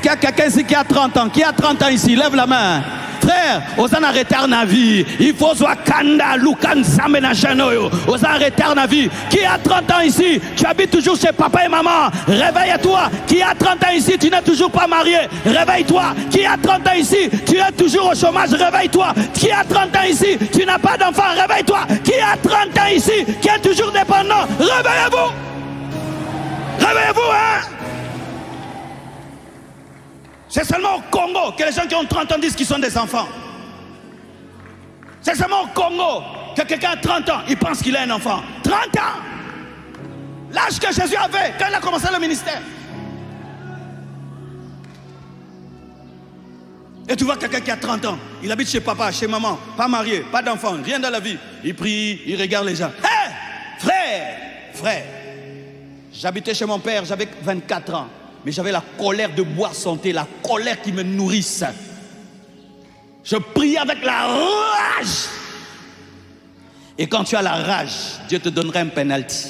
qu'il y a quelqu'un ici qui a 30 ans? Qui a 30 ans ici? Lève la main. Frère, aux en arrêter na vie. Il faut soit kanda, lukan, zamena chanoyo. Aux en arrêter na vie. Qui a 30 ans ici? Tu habites toujours chez papa et maman. Réveille-toi. Qui a 30 ans ici? Tu n'es toujours pas marié. Réveille-toi. Qui a 30 ans ici? Tu es toujours au chômage. Réveille-toi. Qui a 30 ans ici? Tu n'as pas d'enfant. Réveille-toi. Qui a 30 ans ici? Qui est toujours dépendant. Réveillez-vous. Réveillez-vous, hein? C'est seulement au Congo que les gens qui ont 30 ans disent qu'ils sont des enfants. C'est seulement au Congo que quelqu'un a 30 ans, il pense qu'il est un enfant. 30 ans! L'âge que Jésus avait quand il a commencé le ministère. Et tu vois quelqu'un qui a 30 ans, il habite chez papa, chez maman, pas marié, pas d'enfant, rien dans la vie. Il prie, il regarde les gens. Hé! Frère! J'habitais chez mon père, j'avais 24 ans. Mais j'avais la colère de boire santé, la colère qui me nourrisse. Je priais avec la rage. Et quand tu as la rage, Dieu te donnerait un penalty.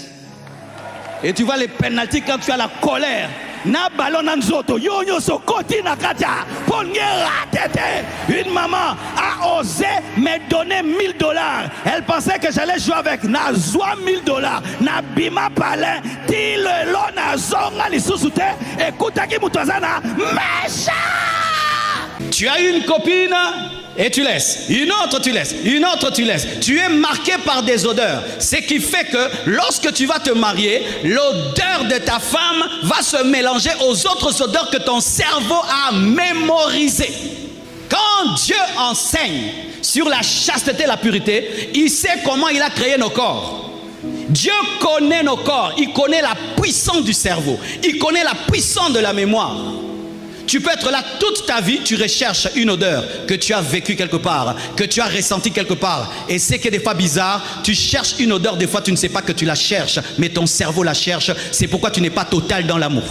Et tu vois les penalties quand tu as la colère. Na ballon anzoto, yo so koti na katia. Une maman a osé me donner $1000. Elle pensait que j'allais jouer avec na zoa $1000. Na bima palin, ti le lo na zonga li susute. Écoute qui mutazana, méchant. Tu as une copine et tu laisses. Une autre tu laisses. Une autre tu laisses. Tu es marqué par des odeurs. Ce qui fait que lorsque tu vas te marier, l'odeur de ta femme va se mélanger aux autres odeurs que ton cerveau a mémorisées. Quand Dieu enseigne sur la chasteté et la pureté, il sait comment il a créé nos corps. Dieu connaît nos corps. Il connaît la puissance du cerveau. Il connaît la puissance de la mémoire. Tu peux être là toute ta vie, tu recherches une odeur que tu as vécue quelque part, que tu as ressentie quelque part. Et c'est que des fois bizarre, tu cherches une odeur, des fois tu ne sais pas que tu la cherches, mais ton cerveau la cherche. C'est pourquoi tu n'es pas total dans l'amour.